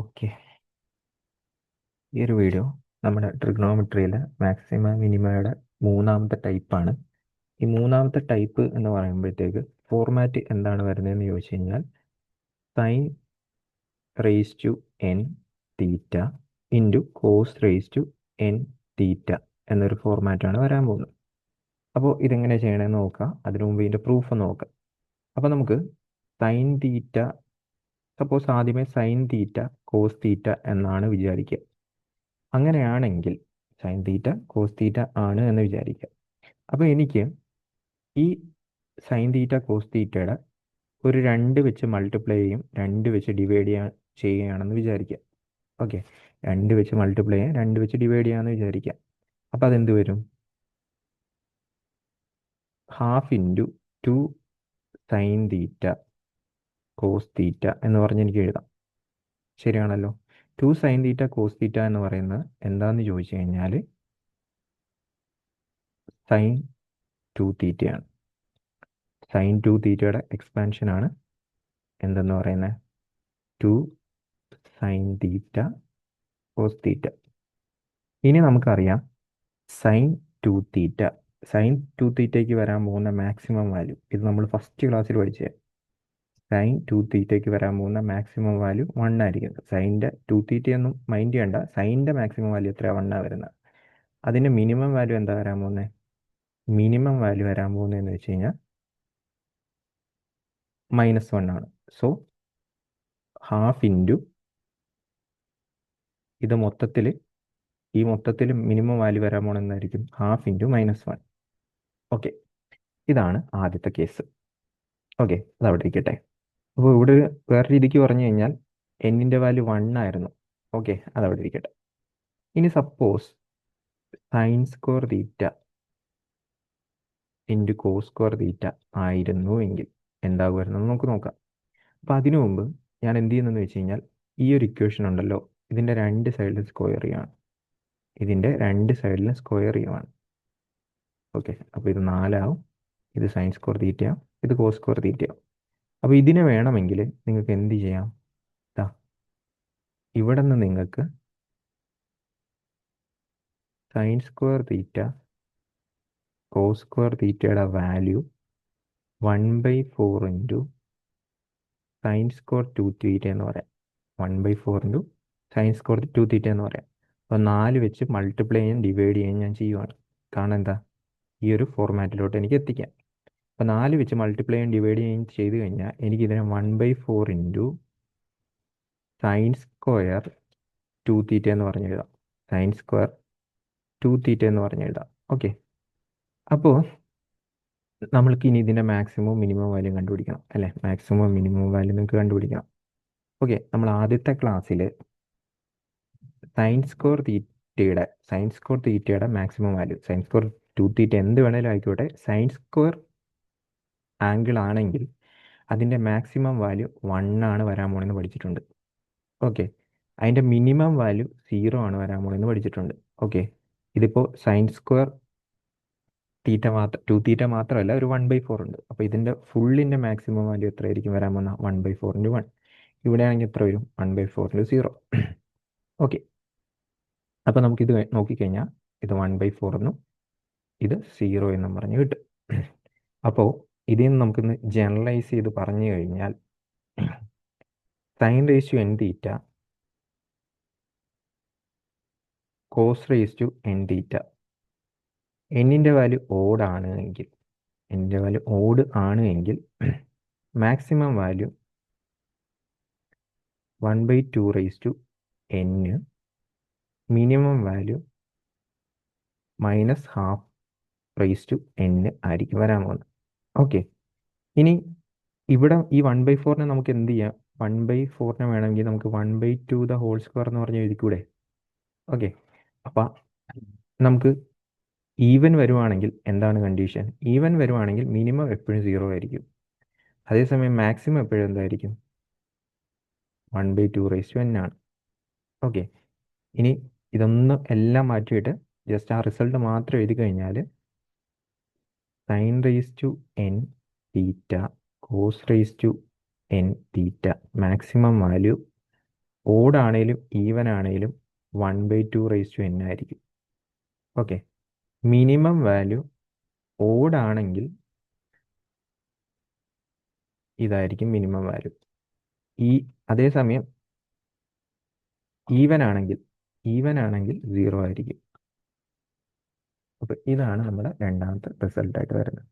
Okay, ഈ ഒരു video നമ്മുടെ ട്രിഗ്നോമെട്രിയിലെ മാക്സിമ മിനിമയുടെ മൂന്നാമത്തെ ടൈപ്പാണ്. ഈ മൂന്നാമത്തെ ടൈപ്പ് എന്ന് പറയുമ്പോഴത്തേക്ക് ഫോർമാറ്റ് എന്താണ് വരുന്നതെന്ന് ചോദിച്ചു കഴിഞ്ഞാൽ sine raise to n theta into cos raise to n theta എന്നൊരു ഫോർമാറ്റാണ് വരാൻ പോകുന്നത്. അപ്പോൾ ഇതെങ്ങനെ ചെയ്യണമെന്ന് നോക്കാം. അതിനു മുമ്പ് ഇതിൻ്റെ പ്രൂഫ് ഒന്ന് നോക്കാം. അപ്പോൾ നമുക്ക് സൈൻ തീറ്റ, സപ്പോസ് ആദ്യമേ സൈൻ തീറ്റ കോസ് തീറ്റ എന്നാണ് വിചാരിക്കുക. അങ്ങനെയാണെങ്കിൽ സൈൻ തീറ്റ കോസ് തീറ്റ ആണ് എന്ന് വിചാരിക്കുക. അപ്പോൾ എനിക്ക് ഈ സൈൻ തീറ്റ കോസ് തീറ്റയുടെ ഒരു 2 വെച്ച് മൾട്ടിപ്ലൈ ചെയ്യും, 2 വെച്ച് ഡിവൈഡ് ചെയ്യുകയാണെന്ന് വിചാരിക്കുക. ഓക്കെ, 2 വെച്ച് മൾട്ടിപ്ലൈ ചെയ്യാം, 2 വെച്ച് ഡിവൈഡ് ചെയ്യാമെന്ന് വിചാരിക്കുക. അപ്പോൾ അതെന്ത് വരും? Half into 2 sine theta cos theta എന്ന് പറഞ്ഞ് എനിക്ക് എഴുതാം. ശരിയാണല്ലോ. 2 സൈൻ തീറ്റ കോസ് തീറ്റ എന്ന് പറയുന്നത് എന്താണെന്ന് ചോദിച്ചു കഴിഞ്ഞാൽ സൈൻ 2 തീറ്റയാണ്. സൈൻ 2 തീറ്റയുടെ എക്സ്പാൻഷനാണ് എന്തെന്ന് പറയുന്നത് 2 സൈൻ തീറ്റ കോസ് തീറ്റ. ഇനി നമുക്കറിയാം സൈൻ 2 തീറ്റ, സൈൻ 2 തീറ്റയ്ക്ക് വരാൻ പോകുന്ന മാക്സിമം വാല്യൂ, ഇത് നമ്മൾ ഫസ്റ്റ് ക്ലാസ്സിൽ പഠിച്ചത്. സൈൻ 2 തീറ്റയ്ക്ക് വരാൻ പോകുന്ന മാക്സിമം വാല്യൂ 1 ആയിരിക്കും. സൈൻ്റെ 2 തീറ്റയൊന്നും മൈൻഡ് ചെയ്യണ്ട, സൈൻ്റെ മാക്സിമം വാല്യൂ എത്രയാണ്? 1 വരുന്നത്. അതിൻ്റെ മിനിമം വാല്യൂ എന്താ വരാൻ പോകുന്നത്? മിനിമം വാല്യൂ വരാൻ പോകുന്നതെന്ന് വെച്ച് കഴിഞ്ഞാൽ -1 ആണ്. സോ ഹാഫ് ഇൻറ്റു ഇത് മൊത്തത്തിൽ, ഈ മൊത്തത്തിൽ മിനിമം വാല്യൂ വരാൻ പോണെന്നായിരിക്കും ഹാഫ് ഇൻറ്റു -1. ഓക്കെ, ഇതാണ് ആദ്യത്തെ കേസ്. ഓക്കെ, അതവിടെ ഇരിക്കട്ടെ. അപ്പോൾ ഇവിടെ വേറെ രീതിക്ക് പറഞ്ഞു കഴിഞ്ഞാൽ എന്നിൻ്റെ വാല്യൂ 1 ആയിരുന്നു. ഓക്കെ, അതവിടെ ഇരിക്കട്ടെ. ഇനി suppose sine square theta into cos square theta ആയിരുന്നു എങ്കിൽ എന്താകുമായിരുന്നു നമുക്ക് നോക്കാം. അപ്പോൾ അതിനു മുമ്പ് ഞാൻ എന്ത് ചെയ്യുന്നതെന്ന് വെച്ച് കഴിഞ്ഞാൽ ഈ ഒരു ഇക്വേഷൻ ഉണ്ടല്ലോ, ഇതിൻ്റെ 2 സൈഡിലും സ്ക്വയർ ചെയ്യുകയാണ്. ഇതിൻ്റെ 2 സൈഡിലും സ്ക്വയർ ചെയ്യുവാണ്. ഓക്കെ, അപ്പോൾ ഇത് 4 ആവും, ഇത് സൈൻ സ്ക്വയർ തീറ്റയാവും, ഇത് കോസ് സ്ക്വയർ തീറ്റയാവും. അപ്പോൾ ഇതിനെ വേണമെങ്കിൽ നിങ്ങൾക്ക് എന്ത് ചെയ്യാം? ദാ ഇവിടെ നിന്ന് നിങ്ങൾക്ക് sine square theta cos square തീറ്റയുടെ value 1/4 into sine square 2 theta എന്ന് പറയാം. 1/4 ഇൻറ്റു സൈൻ സ്ക്വയർ 2 തീറ്റ എന്ന് പറയാം. അപ്പോൾ 4 വെച്ച് മൾട്ടിപ്ലൈ ചെയ്യാൻ ഡിവൈഡ് ചെയ്യാൻ ഞാൻ ചെയ്യുവാണ്. കാരണം എന്താ, ഈ ഒരു ഫോർമാറ്റിലോട്ട് എനിക്ക് എത്തിക്കാം. അപ്പോൾ 4 വെച്ച് മൾട്ടിപ്ലൈ ചെയ്യാൻ ഡിവൈഡ് ചെയ്യാൻ ചെയ്ത് കഴിഞ്ഞാൽ എനിക്കിതിനെ 1/4 ഇൻറ്റു സൈൻ സ്ക്വയർ 2 തീറ്റ എന്ന് പറഞ്ഞ് എഴുതാം. സൈൻ സ്ക്വയർ 2 തീറ്റ എന്ന് പറഞ്ഞ് എഴുതാം. ഓക്കെ, അപ്പോൾ നമ്മൾക്ക് ഇനി ഇതിൻ്റെ മാക്സിമം മിനിമം വാല്യൂ കണ്ടുപിടിക്കണം അല്ലേ? മാക്സിമം മിനിമം വാല്യൂ നിങ്ങൾക്ക് കണ്ടുപിടിക്കണം. ഓക്കെ, നമ്മൾ ആദ്യത്തെ ക്ലാസ്സിൽ സൈൻ സ്ക്വയർ തീറ്റയുടെ മാക്സിമം വാല്യൂ, സൈൻ സ്ക്വയർ 2 തീറ്റ എന്ത് വേണേലും ആയിക്കോട്ടെ, സൈൻ സ്ക്വയർ ആംഗിൾ ആണെങ്കിൽ അതിൻ്റെ മാക്സിമം വാല്യൂ 1 ആണ് വരാൻ പോണെന്ന് പഠിച്ചിട്ടുണ്ട്. ഓക്കെ, അതിൻ്റെ മിനിമം വാല്യൂ 0 ആണ് വരാൻ പോണെന്ന് പഠിച്ചിട്ടുണ്ട്. ഓക്കെ, ഇതിപ്പോൾ സൈൻ സ്ക്വയർ തീറ്റ 2 തീറ്റ മാത്രമല്ല, ഒരു 1/4 ഉണ്ട്. അപ്പോൾ ഇതിൻ്റെ ഫുള്ളിൻ്റെ മാക്സിമം വാല്യൂ എത്രയായിരിക്കും വരാൻ പോകുന്ന? 1/4 ഇൻറ്റു 1. ഇവിടെ ആണെങ്കിൽ എത്ര വരും? 1/4 ഇൻറ്റു 0. ഓക്കെ, അപ്പോൾ നമുക്കിത് നോക്കിക്കഴിഞ്ഞാൽ ഇത് 1/4 എന്നും ഇത് 0 എന്നും പറഞ്ഞ് കിട്ടും. അപ്പോൾ ഇതിൽ നിന്ന് നമുക്കിന്ന് ജനറലൈസ് ചെയ്ത് പറഞ്ഞു കഴിഞ്ഞാൽ sine raise to n theta cos raise to n theta, എന്നിൻ്റെ വാല്യൂ ഓഡ് ആണ് എങ്കിൽ maximum value 1/2 raise to n, minimum value -1/2 raise to n ആയിരിക്കും വരാൻ പോകുന്നത്. ഓക്കെ, ഇനി ഇവിടെ ഈ 1/4 നമുക്ക് എന്ത് ചെയ്യാം? 1/4 വേണമെങ്കിൽ നമുക്ക് 1/2 ദ ഹോൾ സ്ക്വയർ എന്ന് പറഞ്ഞ് എഴുതിക്കൂടെ? ഓക്കെ, അപ്പം നമുക്ക് ഈവൻ വരുവാണെങ്കിൽ എന്താണ് കണ്ടീഷൻ? ഈവൻ വരുവാണെങ്കിൽ മിനിമം എപ്പോഴും 0 ആയിരിക്കും. അതേസമയം മാക്സിമം എപ്പോഴും എന്തായിരിക്കും? 1/2 റേസ് ടു n ആണ്. ഓക്കെ, ഇനി ഇതൊന്നും എല്ലാം മാറ്റിയിട്ട് ജസ്റ്റ് ആ റിസൾട്ട് മാത്രം എഴുതി കഴിഞ്ഞാൽ sine raise to n theta cos raise to n theta maximum value odd ആണേലും ഈവൻ ആണേലും 1/2 ആയിരിക്കും. ഓക്കെ. മിനിമം വാല്യൂ ഓഡ് ആണെങ്കിൽ ഇതായിരിക്കും മിനിമം വാല്യൂ. ഈ അതേസമയം ഈവൻ ആണെങ്കിൽ 0 ആയിരിക്കും. അപ്പോൾ ഇതാണ് നമ്മുടെ രണ്ടാമത്തെ റിസൾട്ടായിട്ട് വരുന്നത്.